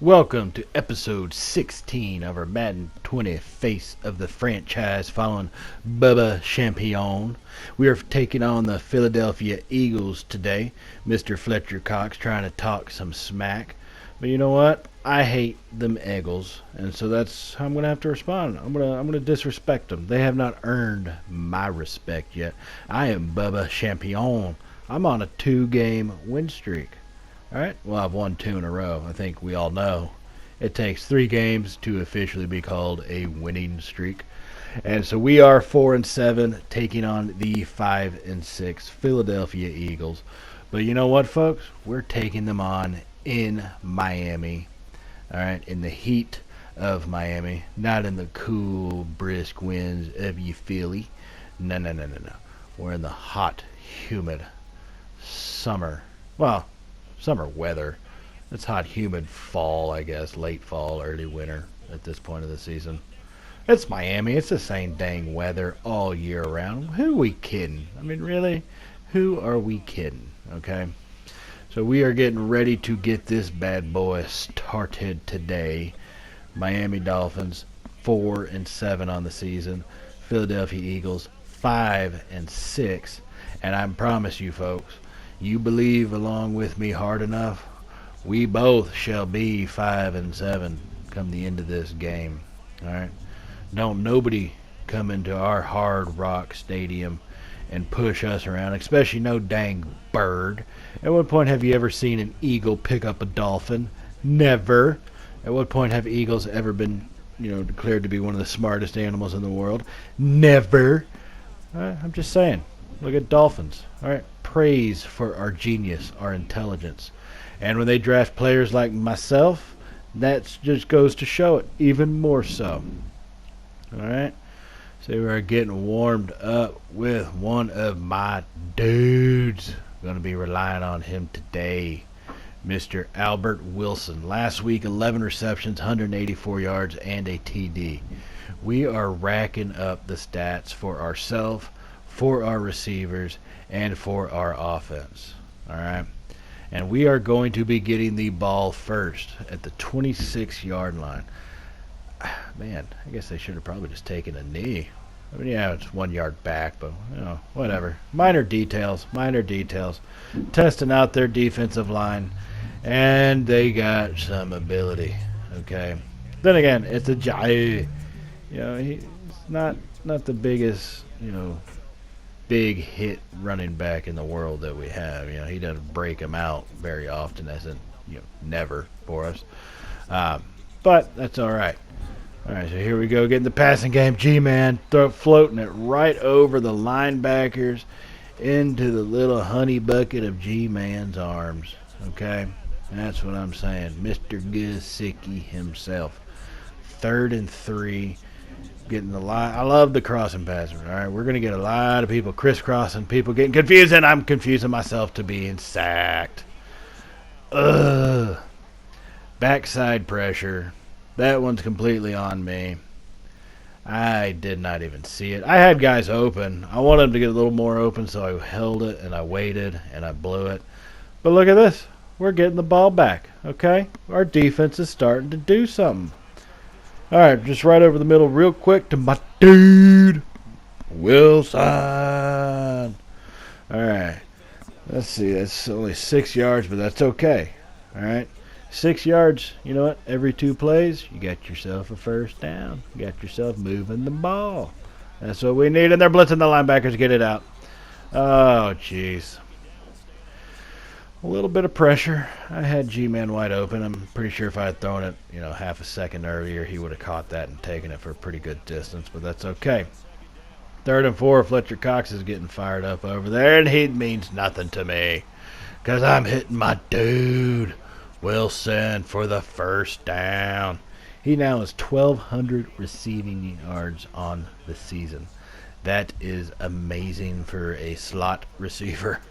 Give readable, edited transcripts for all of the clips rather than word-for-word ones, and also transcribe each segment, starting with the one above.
Welcome to episode 16 of our Madden 20 Face of the Franchise following Bubba Champion. We are taking on the Philadelphia Eagles today. Mr. Fletcher Cox trying to talk some smack. But you know what? I hate them Eagles, and so that's how I'm going to have to respond. I'm going to disrespect them. They have not earned my respect yet. I am Bubba Champion. I'm on a 2-game win streak. Alright, well, I've won 2 in a row. I think we all know it takes 3 games to officially be called a winning streak. And so we are 4-7 taking on the 5-6 Philadelphia Eagles. But you know what, folks? We're taking them on in Miami. Alright, in the heat of Miami. Not in the cool, brisk winds of Philly. No. We're in the hot, humid summer. Well, summer weather. It's hot, humid fall, I guess. Late fall, early winter at this point of the season. It's Miami. It's the same dang weather all year round. Who are we kidding? I mean, really? Who are we kidding? Okay? So we are getting ready to get this bad boy started today. Miami Dolphins, 4-7 on the season. Philadelphia Eagles, 5-6. And I promise you, folks, you believe along with me hard enough, we both shall be 5-7 come the end of this game. Alright? Don't nobody come into our Hard Rock Stadium and push us around, especially no dang bird. At what point have you ever seen an eagle pick up a dolphin? Never. At what point have eagles ever been, declared to be one of the smartest animals in the world? Never. I'm just saying. Look at dolphins. Alright? Praise for our genius, our intelligence. And when they draft players like myself, that just goes to show it even more so. Alright? So we're getting warmed up with one of my dudes. Going to be relying on him today. Mr. Albert Wilson. Last week, 11 receptions, 184 yards, and a TD. We are racking up the stats for ourselves, for our receivers, and for our offense. Alright? And we are going to be getting the ball first at the 26-yard line. Man, I guess they should have probably just taken a knee. I mean, yeah, it's 1 yard back, but, whatever. Minor details. Testing out their defensive line, and they got some ability, okay? Then again, it's a guy. He's not the biggest, big hit running back in the world that we have. He doesn't break them out very often, as in, never for us. But that's all right. All right, so here we go, getting the passing game. G-Man floating it right over the linebackers into the little honey bucket of G-Man's arms. Okay, that's what I'm saying. Mr. Gesicki himself. 3rd and 3. Getting the line. I love the crossing passes. All right, we're gonna get a lot of people crisscrossing, people getting confused, and I'm confusing myself to being sacked. Backside pressure. That one's completely on me. I did not even see it. I had guys open. I wanted them to get a little more open, so I held it and I waited and I blew it. But look at this. We're getting the ball back. Okay, our defense is starting to do something. Alright, just right over the middle real quick to my dude, Wilson. Alright, let's see, that's only 6 yards, but that's okay. Alright, 6 yards, you know what, every 2 plays, you got yourself a first down. You got yourself moving the ball. That's what we need, and they're blitzing the linebackers to get it out. Oh, jeez. A little bit of pressure. I had G-Man wide open. I'm pretty sure if I had thrown it, half a second earlier, he would have caught that and taken it for a pretty good distance, but that's okay. 3rd and 4, Fletcher Cox is getting fired up over there, and he means nothing to me because I'm hitting my dude, Wilson, for the first down. He now has 1,200 receiving yards on the season. That is amazing for a slot receiver.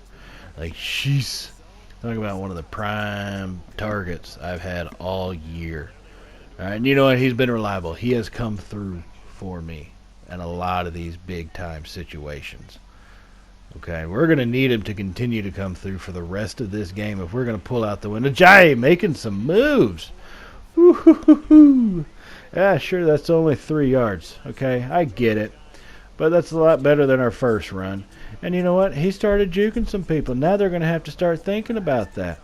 Like, sheesh. Talk about one of the prime targets I've had all year. All right, and you know what? He's been reliable. He has come through for me in a lot of these big-time situations. Okay, we're going to need him to continue to come through for the rest of this game if we're going to pull out the win. Jay making some moves. Woo-hoo-hoo-hoo. Yeah, sure, that's only 3 yards. Okay, I get it. But that's a lot better than our first run. And you know what? He started juking some people. Now they're going to have to start thinking about that.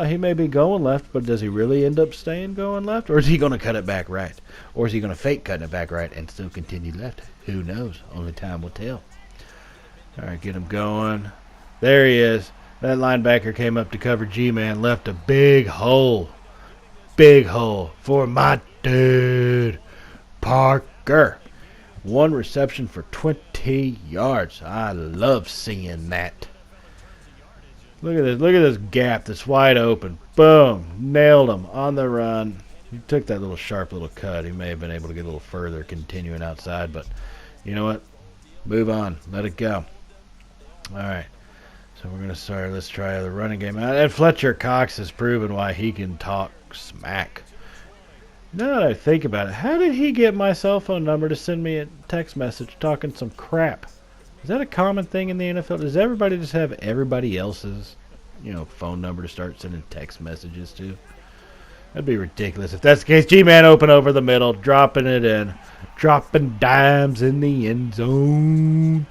He may be going left, but does he really end up staying going left? Or is he going to cut it back right? Or is he going to fake cutting it back right and still continue left? Who knows? Only time will tell. All right, get him going. There he is. That linebacker came up to cover G-Man, left a big hole. Big hole for my dude, Parker. 1 reception for 20 yards. I love seeing that. Look at this. Look at this gap that's wide open. Boom. Nailed him on the run. He took that little sharp little cut. He may have been able to get a little further continuing outside, but you know what? Move on. Let it go. All right. So we're going to start. Let's try the running game. And Fletcher Cox has proven why he can talk smack. Now that I think about it, how did he get my cell phone number to send me a text message talking some crap? Is that a common thing in the NFL? Does everybody just have everybody else's, phone number to start sending text messages to? That'd be ridiculous. If that's the case, G-Man open over the middle, dropping it in. Dropping dimes in the end zone.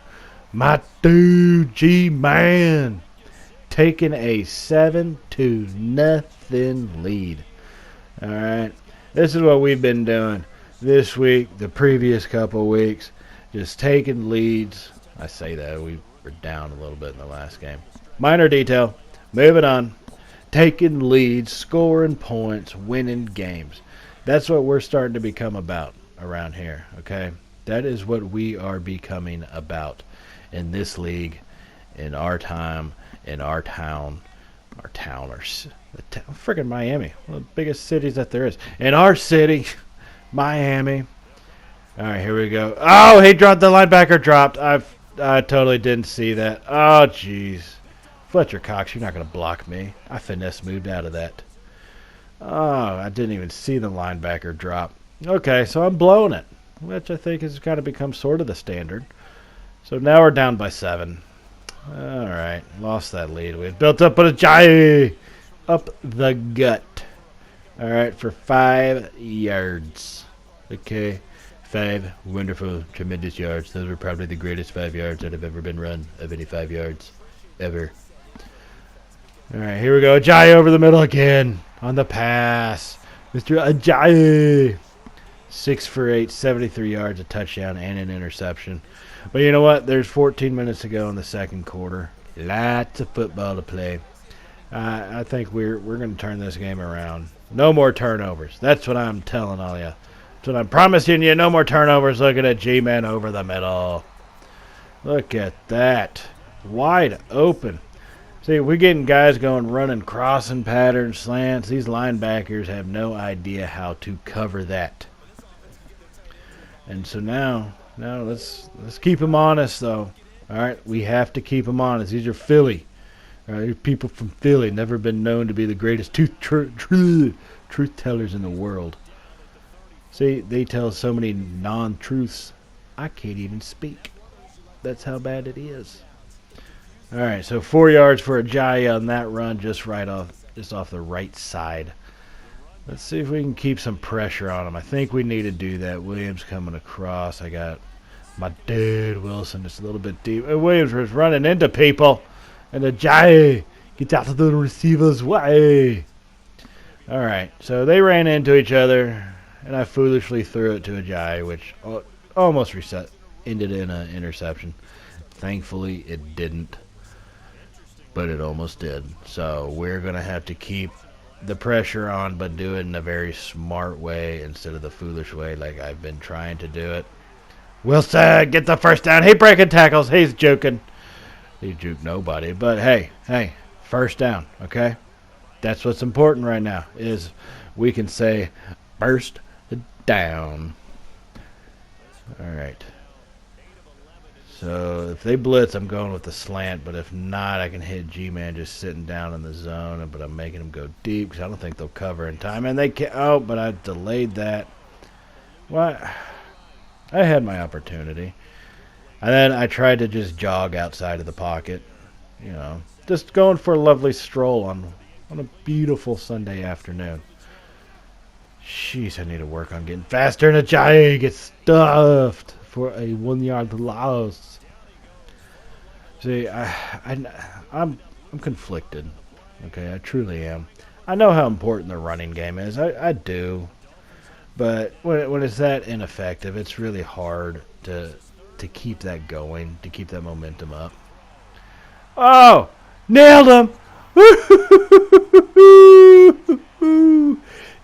My dude, G-Man, taking a 7-0 lead. All right. This is what we've been doing this week, the previous couple weeks, just taking leads. I say that we were down a little bit in the last game. Minor detail. Moving on. Taking leads, scoring points, winning games. That's what we're starting to become about around here, okay? That is what we are becoming about in this league, in our time, in our town. Our town, freaking Miami, one of the biggest cities that there is. In our city, Miami. All right, here we go. Oh, he dropped, the linebacker dropped. I totally didn't see that. Oh, jeez. Fletcher Cox, you're not going to block me. I finesse moved out of that. Oh, I didn't even see the linebacker drop. Okay, so I'm blowing it, which I think has kind of become sort of the standard. So now we're down by 7. All right, lost that lead. We had built up, but a giant up the gut. All right, for 5 yards. Okay, 5 wonderful, tremendous yards. Those were probably the greatest 5 yards that have ever been run of any 5 yards ever. All right, here we go. Ajayi over the middle again on the pass. Mr. Ajayi. 6 for 8, 73 yards, a touchdown, and an interception. But you know what? There's 14 minutes to go in the second quarter. Lots of football to play. I think we're going to turn this game around. No more turnovers. That's what I'm telling all you. That's what I'm promising you. No more turnovers. Looking at G-Man over the middle. Look at that. Wide open. See, we're getting guys going running crossing patterns, slants. These linebackers have no idea how to cover that. And so now let's keep them honest, though. All right, we have to keep them honest. These are Philly. All right, these people from Philly, never been known to be the greatest truth tellers in the world. See, they tell so many non-truths, I can't even speak. That's how bad it is. All right, so 4 yards for Ajayi on that run, just off the right side. Let's see if we can keep some pressure on him. I think we need to do that. Williams coming across. I got my dude Wilson just a little bit deep. Williams was running into people. And Ajayi gets out of the receiver's way. All right, so they ran into each other, and I foolishly threw it to Ajayi, which almost ended in an interception. Thankfully, it didn't, but it almost did. So we're going to have to keep the pressure on, but do it in a very smart way instead of the foolish way like I've been trying to do it. Wilson, get the first down. He breaking tackles. He's joking. He juked nobody, but hey, first down, okay? That's what's important right now, is we can say first down. All right. So if they blitz, I'm going with the slant, but if not, I can hit G-Man just sitting down in the zone, but I'm making them go deep because I don't think they'll cover in time. And they can't. Oh, but I delayed that. What? I had my opportunity. And then I tried to just jog outside of the pocket, just going for a lovely stroll on a beautiful Sunday afternoon. Jeez, I need to work on getting faster, and Ajayi gets stuffed for a 1-yard loss. See, I'm conflicted. Okay, I truly am. I know how important the running game is. I do. But when it's that ineffective, it's really hard to keep that going, to keep that momentum up. Oh! Nailed him!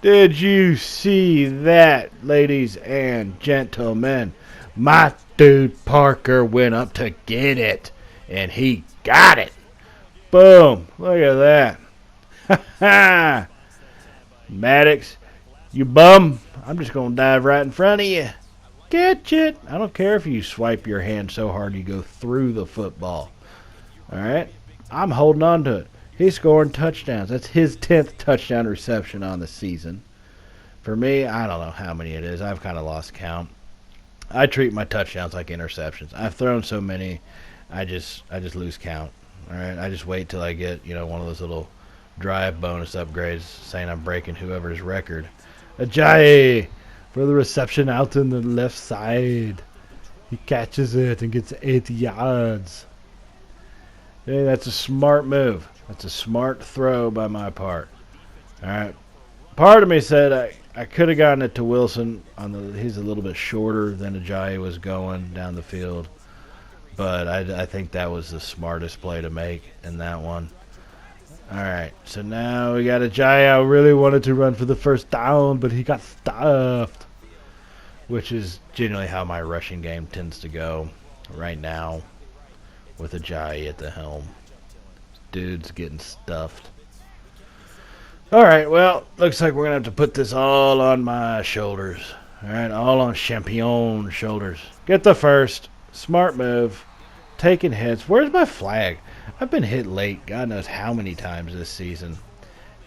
Did you see that, ladies and gentlemen? My dude Parker went up to get it, and he got it. Boom! Look at that. Ha ha! Maddox, you bum. I'm just going to dive right in front of you. Catch it. I don't care if you swipe your hand so hard you go through the football. All right? I'm holding on to it. He's scoring touchdowns. That's his 10th touchdown reception on the season. For me, I don't know how many it is. I've kind of lost count. I treat my touchdowns like interceptions. I've thrown so many, I just lose count. All right? I just wait till I get, one of those little drive bonus upgrades saying I'm breaking whoever's record. Ajayi for the reception out in the left side. He catches it and gets 8 yards. Hey, that's a smart move. That's a smart throw by my part. All right. Part of me said I could have gotten it to Wilson. He's a little bit shorter than Ajayi was going down the field. But I think that was the smartest play to make in that one. All right, so now we got Ajayi. I really wanted to run for the first down, but he got stuffed, which is generally how my rushing game tends to go right now with Ajayi at the helm. Dude's getting stuffed. All right, well, looks like we're going to have to put this all on my shoulders. All right, all on Champion's shoulders. Get the first. Smart move. Taking hits. Where's my flag? I've been hit late, God knows how many times this season.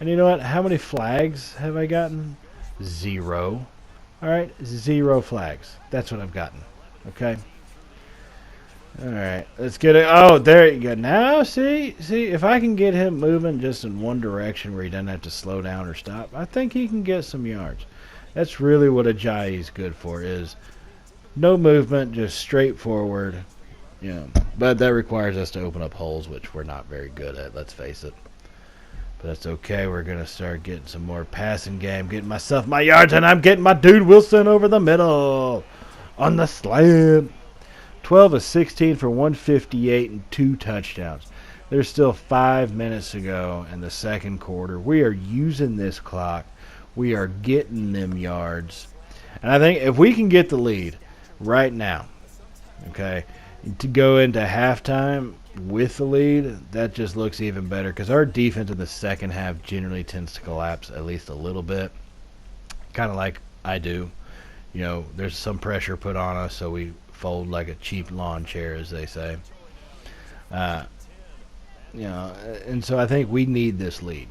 And you know what? How many flags have I gotten? 0. Alright, 0 flags. That's what I've gotten. Okay? Alright, let's get it. Oh, there you go. Now, see, if I can get him moving just in one direction where he doesn't have to slow down or stop, I think he can get some yards. That's really what Ajayi is good for, is no movement, just straightforward. But that requires us to open up holes, which we're not very good at, let's face it. But that's okay. We're going to start getting some more passing game, getting myself my yards, and I'm getting my dude Wilson over the middle on the slam. 12 of 16 for 158 and 2 touchdowns. There's still 5 minutes to go in the second quarter. We are using this clock. We are getting them yards. And I think if we can get the lead right now, okay, to go into halftime with the lead, that just looks even better because our defense in the second half generally tends to collapse at least a little bit, kind of like I do. There's some pressure put on us, so we fold like a cheap lawn chair, as they say. And so I think we need this lead.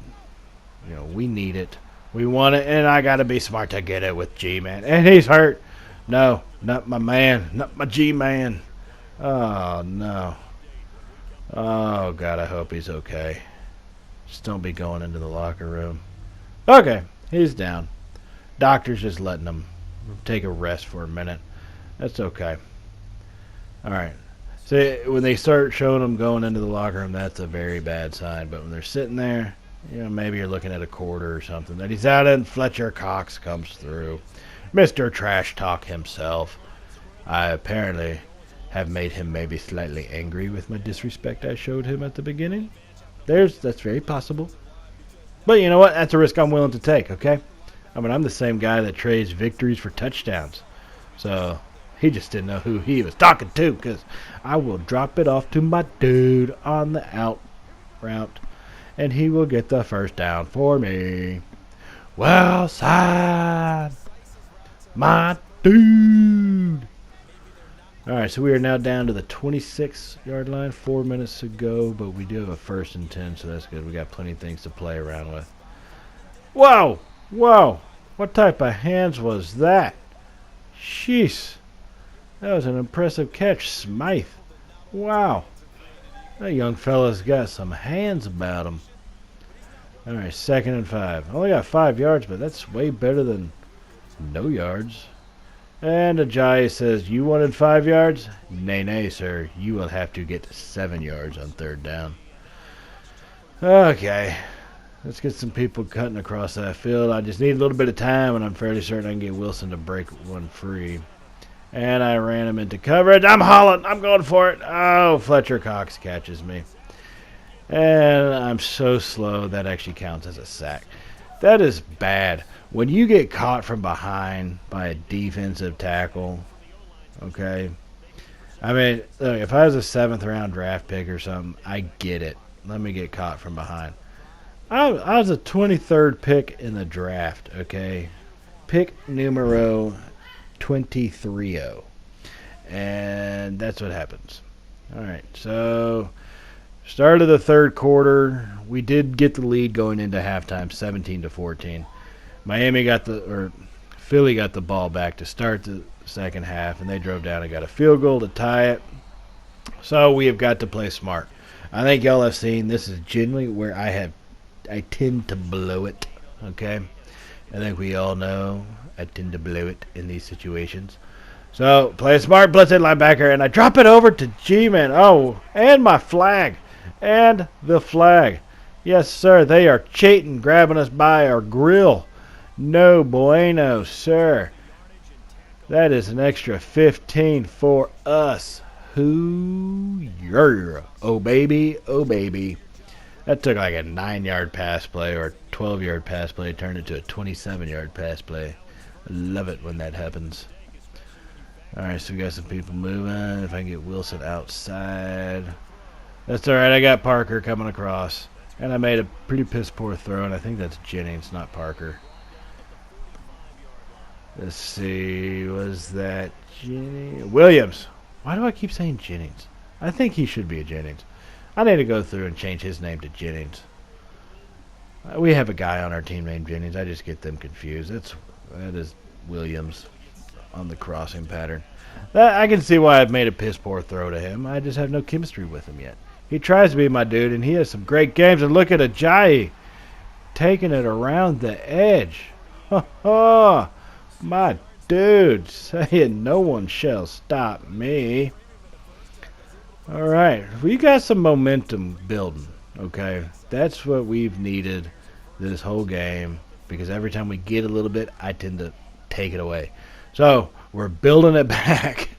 We need it. We want it, and I got to be smart to get it with G-Man. And he's hurt. No, not my man. Not my G-Man. Oh, no. Oh, God, I hope he's okay. Just don't be going into the locker room. Okay, he's down. Doctor's just letting him take a rest for a minute. That's okay. All right. See, when they start showing him going into the locker room, that's a very bad sign. But when they're sitting there, maybe you're looking at a quarter or something. That he's out and Fletcher Cox comes through. Mr. Trash Talk himself. I apparently have made him maybe slightly angry with my disrespect I showed him at the beginning. That's very possible. But you know what? That's a risk I'm willing to take, okay? I'm the same guy that trades victories for touchdowns. So he just didn't know who he was talking to, because I will drop it off to my dude on the out route, and he will get the first down for me. Well, side, my dude. All right, so we are now down to the 26-yard line. 4 minutes to go, but we do have a 1st and 10, so that's good. We got plenty of things to play around with. Whoa! Whoa! What type of hands was that? Jeez. That was an impressive catch, Smythe. Wow. That young fella's got some hands about him. All right, 2nd and 5. Only got 5 yards, but that's way better than No yards. And Ajayi says, you wanted 5 yards? Nay, nay, sir. You will have to get 7 yards on 3rd down. Okay. Let's get some people cutting across that field. I just need a little bit of time, and I'm fairly certain I can get Wilson to break one free. And I ran him into coverage. I'm hauling. I'm going for it. Oh, Fletcher Cox catches me. And I'm so slow, that actually counts as a sack. That is bad. When you get caught from behind by a defensive tackle, okay? I mean, look, if I was a 7th round draft pick or something, I get it. Let me get caught from behind. I was a 23rd pick in the draft, okay? Pick numero 23. And that's what happens. All right, so start of the 3rd quarter, we did get the lead going into halftime, 17-14. Philly got the ball back to start the 2nd half, and they drove down and got a field goal to tie it. So we have got to play smart. I think y'all have seen this is generally where I tend to blow it, okay? I think we all know I tend to blow it in these situations. So, play a smart blitzing linebacker, and I drop it over to G-Man. Oh, and my flag. And the flag. Yes, sir, they are cheating, grabbing us by our grill. No bueno, sir. That is an extra 15 for us. Hoo, yeah. Oh, baby, oh, baby. That took like a 9-yard pass play or a 12-yard pass play, turned into a 27-yard pass play. I love it when that happens. All right, so we got some people moving. If I can get Wilson outside. That's all right. I got Parker coming across. And I made a pretty piss-poor throw, and I think that's Jennings, not Parker. Let's see. Was that Jennings? Williams. Why do I keep saying Jennings? I think he should be a Jennings. I need to go through and change his name to Jennings. We have a guy on our team named Jennings. I just get them confused. That is Williams on the crossing pattern. I can see why I've made a piss-poor throw to him. I just have no chemistry with him yet. He tries to be my dude, and he has some great games. And look at Ajayi taking it around the edge. Ha ha! My dude saying no one shall stop me. All right, we got some momentum building, okay? That's what we've needed this whole game, because every time we get a little bit, I tend to take it away. So, we're building it back,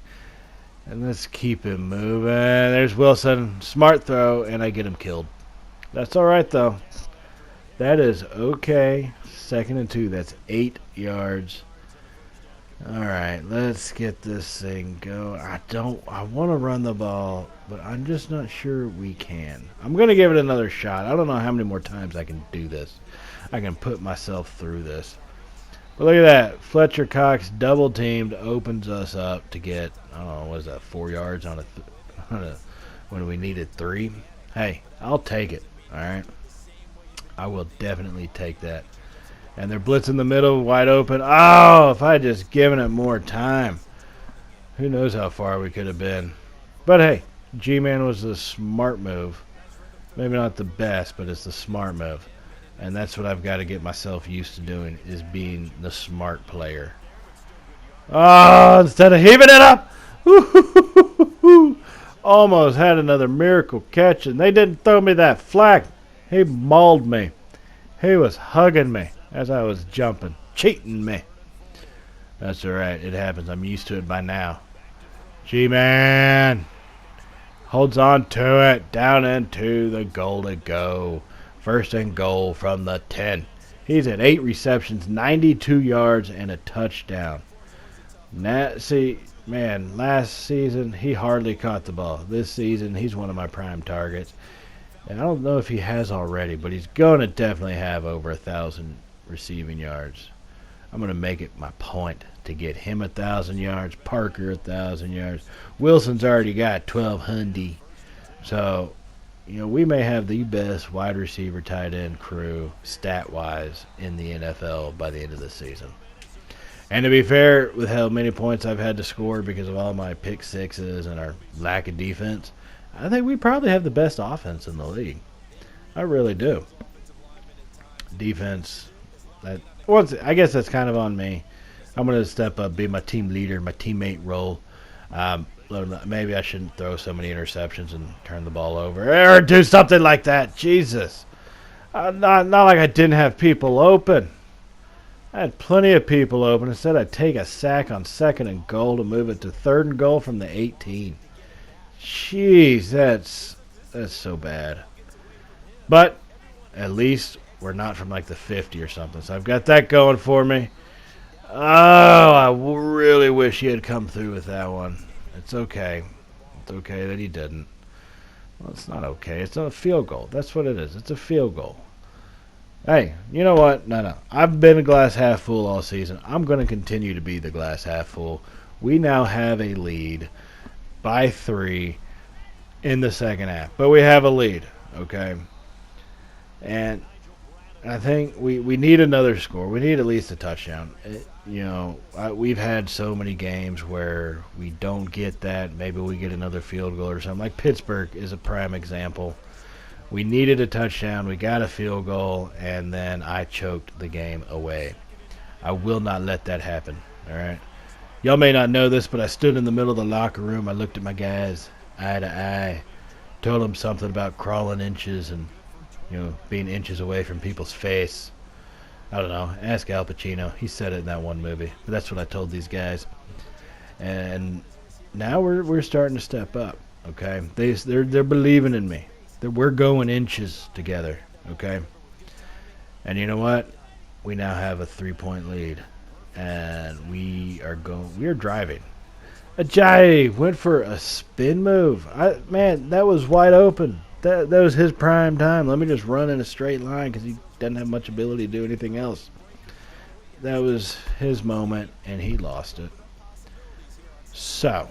and let's keep it moving. There's Wilson, smart throw, and I get him killed. That's all right, though. That is okay. 2nd and 2, that's 8 yards. Alright, let's get this thing going. I want to run the ball, but I'm just not sure we can. I'm going to give it another shot. I don't know how many more times I can do this. I can put myself through this. But look at that. Fletcher Cox double teamed opens us up to get, I don't know, what is that, 4 yards on when we needed 3? Hey, I'll take it, alright? I will definitely take that. And they're blitzing the middle, wide open. Oh, if I had just given it more time. Who knows how far we could have been. But hey, G-Man was the smart move. Maybe not the best, but it's the smart move. And that's what I've got to get myself used to doing, is being the smart player. Oh, instead of heaving it up. Almost had another miracle catch, and they didn't throw me that flag. He mauled me. He was hugging me as I was jumping, cheating me. That's all right. It happens. I'm used to it by now. G-Man holds on to it. Down into the goal to go. 1st and goal from the 10. He's at 8 receptions, 92 yards, and a touchdown. See, man, last season he hardly caught the ball. This season he's one of my prime targets. And I don't know if he has already, but he's going to definitely have over 1,000 receiving yards. I'm going to make it my point to get him 1,000 yards, Parker 1,000 yards. Wilson's already got 1,200. So, we may have the best wide receiver tight end crew stat-wise in the NFL by the end of the season. And to be fair, with how many points I've had to score because of all my pick sixes and our lack of defense, I think we probably have the best offense in the league. I really do. Defense, I guess that's kind of on me. I'm going to step up, be my team leader, my teammate role. Maybe I shouldn't throw so many interceptions and turn the ball over or do something like that. Jesus. Not like I didn't have people open. I had plenty of people open. Instead, I'd take a sack on 2nd and goal to move it to 3rd and goal from the 18. Jeez, that's so bad. But at least we're not from like the 50 or something. So I've got that going for me. Oh, I really wish he had come through with that one. It's okay. It's okay that he didn't. Well, it's not okay. It's a field goal. That's what it is. It's a field goal. Hey, you know what? No. I've been a glass half full all season. I'm going to continue to be the glass half full. We now have a lead by 3 in the second half. But we have a lead, okay? And I think we need another score. We need at least a touchdown. We've had so many games where we don't get that. Maybe we get another field goal or something. Like Pittsburgh is a prime example. We needed a touchdown. We got a field goal, and then I choked the game away. I will not let that happen, all right? Y'all may not know this, but I stood in the middle of the locker room. I looked at my guys eye to eye, told them something about crawling inches and, being inches away from people's face. I don't know. Ask Al Pacino. He said it in that one movie. But that's what I told these guys. And now we're starting to step up, okay? They're believing in me. We're going inches together, okay? And you know what? We now have a 3-point lead, and we are driving. Ajayi went for a spin move. Man, that was wide open. That was his prime time. Let me just run in a straight line because he doesn't have much ability to do anything else. That was his moment, and he lost it. So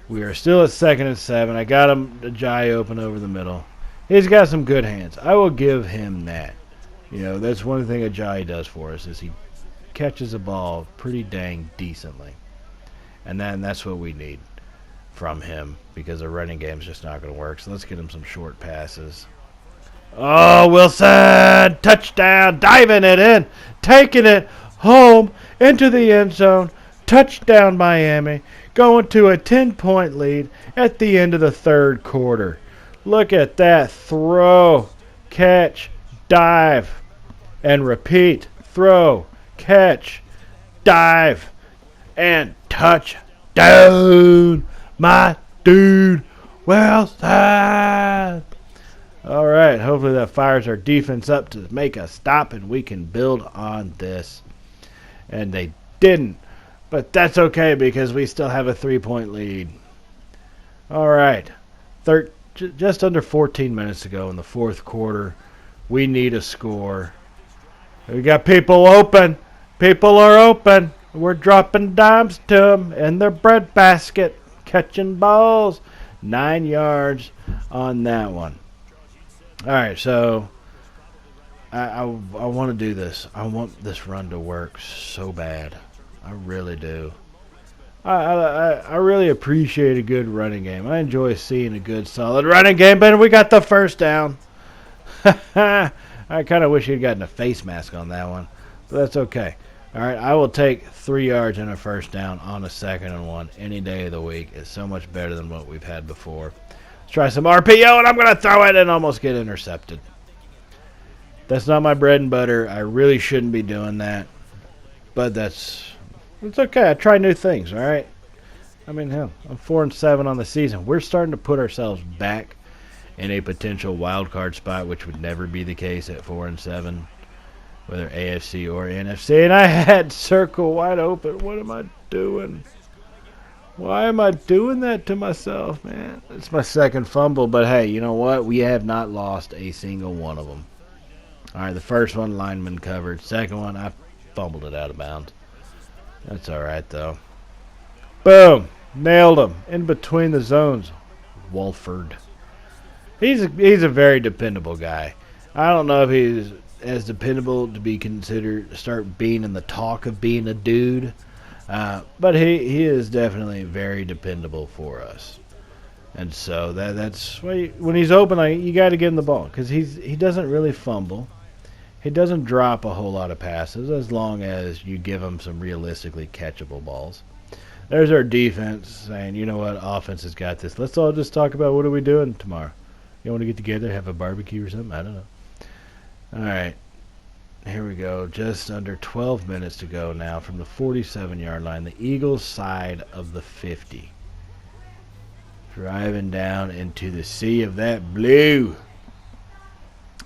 we are still at 2nd and 7. I got him Ajayi open over the middle. He's got some good hands. I will give him that. That's one thing Ajayi does for us is he catches the ball pretty dang decently. And that's what we need from him because the running game is just not going to work. So let's get him some short passes. Oh, Wilson! Touchdown! Diving it in. Taking it home into the end zone. Touchdown, Miami. Going to a 10-point lead at the end of the 3rd quarter. Look at that. Throw, catch, dive, and repeat. Throw, catch, dive, and touchdown, my dude. Wilson. All right. Hopefully that fires our defense up to make a stop and we can build on this. And they didn't. But that's okay because we still have a 3-point lead. All right. Just under 14 minutes to go in the 4th quarter. We need a score. We got people open. People are open. We're dropping dimes to them in their breadbasket. Catching balls. 9 yards on that one. All right, so I want to do this. I want this run to work so bad. I really do. I really appreciate a good running game. I enjoy seeing a good, solid running game, but we got the first down. I kind of wish he'd gotten a face mask on that one, but that's okay. All right, I will take 3 yards and a first down on a 2nd and 1 any day of the week. It's so much better than what we've had before. Let's try some RPO, and I'm going to throw it and almost get intercepted. That's not my bread and butter. I really shouldn't be doing that, but it's okay. I try new things, all right? I mean, hell, I'm 4-7 on the season. We're starting to put ourselves back in a potential wild card spot, which would never be the case at 4-7, whether AFC or NFC. And I had circle wide open. What am I doing? Why am I doing that to myself, man? It's my 2nd fumble, but hey, you know what? We have not lost a single one of them. All right, the first one, lineman covered. 2nd one, I fumbled it out of bounds. That's all right, though. Boom. Nailed him. In between the zones. Wolford. He's a very dependable guy. I don't know if he's as dependable to be considered, start being in the talk of being a dude. But he is definitely very dependable for us. And so that's why when he's open, you got to give him the ball because he doesn't really fumble. He doesn't drop a whole lot of passes as long as you give him some realistically catchable balls. There's our defense saying, you know what, offense has got this. Let's all just talk about what are we doing tomorrow. You want to get together, have a barbecue or something? I don't know. All right. Here we go. Just under 12 minutes to go now from the 47-yard line. The Eagles side of the 50. Driving down into the sea of that blue.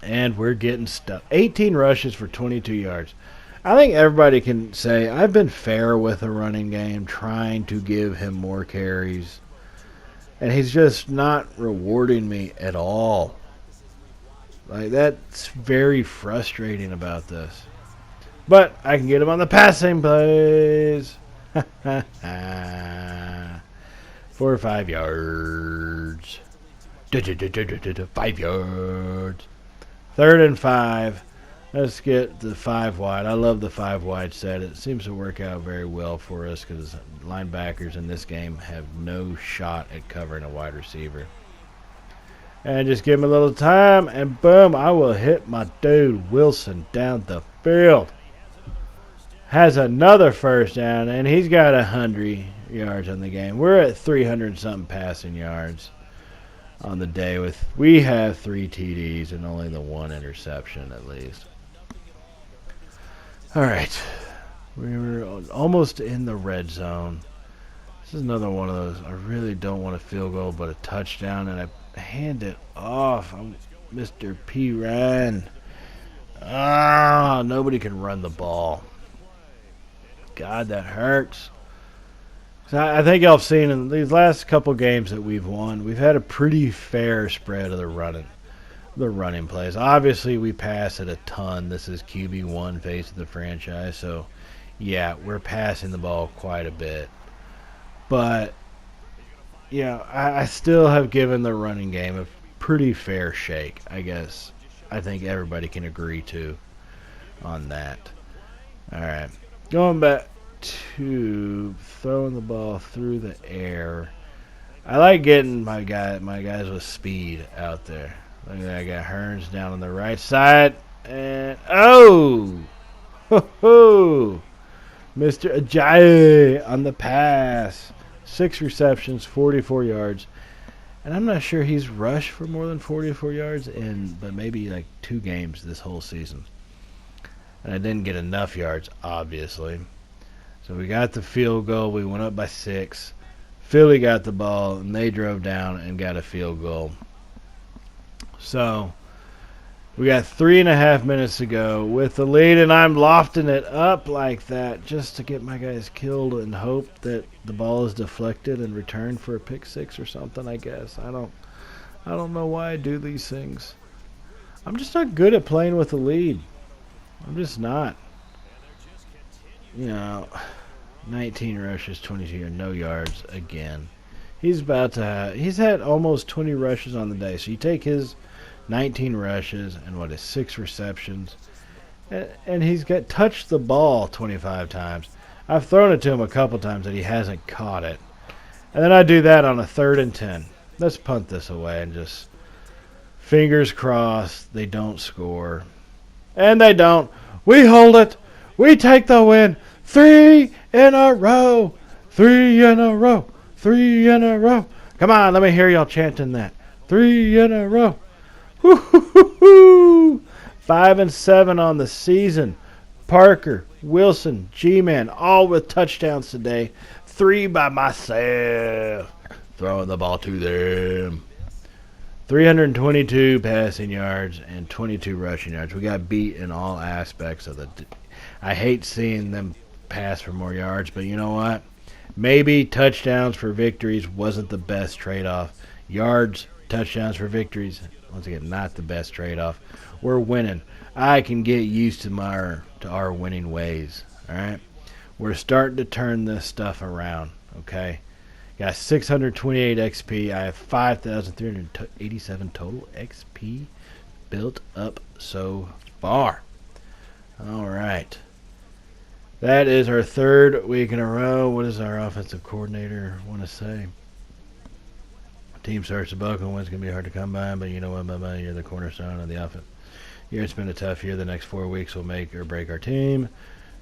And we're getting stuck. 18 rushes for 22 yards. I think everybody can say I've been fair with the running game, trying to give him more carries. And he's just not rewarding me at all. Like, that's very frustrating about this. But I can get him on the passing plays. 4 or 5 yards. 5 yards. 3rd and 5. Let's get the 5 wide. I love the 5 wide set. It seems to work out very well for us because linebackers in this game have no shot at covering a wide receiver. And just give him a little time, and boom, I will hit my dude Wilson down the field. Has another first down, and he's got 100 yards on the game. We're at 300-something passing yards on the day. We have 3 TDs and only the 1 interception at least. All right, we were almost in the red zone. This is another one of those. I really don't want a field goal, but a touchdown, and I hand it off. I'm Mr. P. Ryan. Nobody can run the ball. God, that hurts. So I think I've seen in these last couple games that we've won, we've had a pretty fair spread of the running plays. Obviously, we pass it a ton. This is QB1 face of the franchise, so yeah, we're passing the ball quite a bit. But yeah, I still have given the running game a pretty fair shake, I guess. I think everybody can agree to on that. All right, going back to throwing the ball through the air. I like getting my guys with speed out there. Look at that. I got Hearns down on the right side. And, Mr. Ajayi on the pass. 6 receptions, 44 yards. And I'm not sure he's rushed for more than 44 yards but maybe like 2 games this whole season. And I didn't get enough yards, obviously. So we got the field goal. We went up by 6. Philly got the ball, and they drove down and got a field goal. So we got 3.5 minutes to go with the lead, and I'm lofting it up like that just to get my guys killed and hope that the ball is deflected and returned for a pick 6 or something, I guess. I don't know why I do these things. I'm just not good at playing with the lead. I'm just not. 19 rushes, 22 no yards again. He's had almost 20 rushes on the day. So you take his 19 rushes and 6 receptions, and he's touched the ball 25 times. I've thrown it to him a couple times that he hasn't caught it. And then I do that on a 3rd and 10. Let's punt this away and just fingers crossed they don't score. And they don't. We hold it. We take the win. 3 in a row. 3 in a row. 3 in a row. Come on, let me hear y'all chanting that. 3 in a row. Woo-hoo-hoo-hoo. 5 and 7 on the season. Parker, Wilson, G-Man, all with touchdowns today. 3 by myself. Throwing the ball to them. 322 passing yards and 22 rushing yards. We got beat in all aspects of I hate seeing them pass for more yards, but you know what? Maybe touchdowns for victories wasn't the best trade-off. Yards, touchdowns for victories, once again, not the best trade-off. We're winning. I can get used to our winning ways, all right? We're starting to turn this stuff around, okay? Got 628 XP. I have 5,387 total XP built up so far. All right. That is our 3rd week in a row. What does our offensive coordinator want to say? Team starts to buckle. It's going to be hard to come by, but you know what, Bubba? You're the cornerstone of the offense. Yeah, it's been a tough year. The next 4 weeks will make or break our team.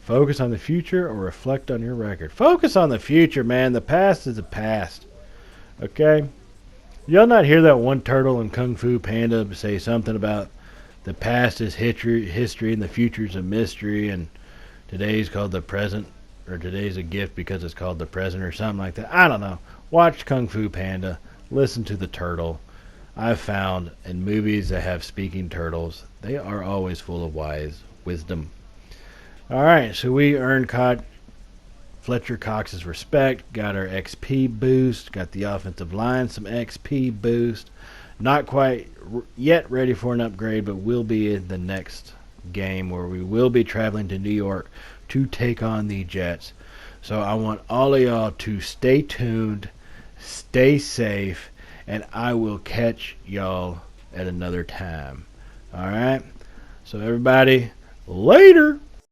Focus on the future or reflect on your record. Focus on the future, man. The past is the past. Okay? Y'all not hear that one turtle in Kung Fu Panda say something about the past is history and the future is a mystery, and today's called the present, or today's a gift because it's called the present, or something like that. I don't know. Watch Kung Fu Panda. Listen to the turtle. I've found in movies that have speaking turtles, they are always full of wisdom. All right, so we earned Fletcher Cox's respect, got our XP boost, got the offensive line some XP boost. Not quite yet ready for an upgrade, but will be in the next game where we will be traveling to New York to take on the Jets. So I want all of y'all to stay tuned, stay safe, and I will catch y'all at another time. All right? So everybody, later.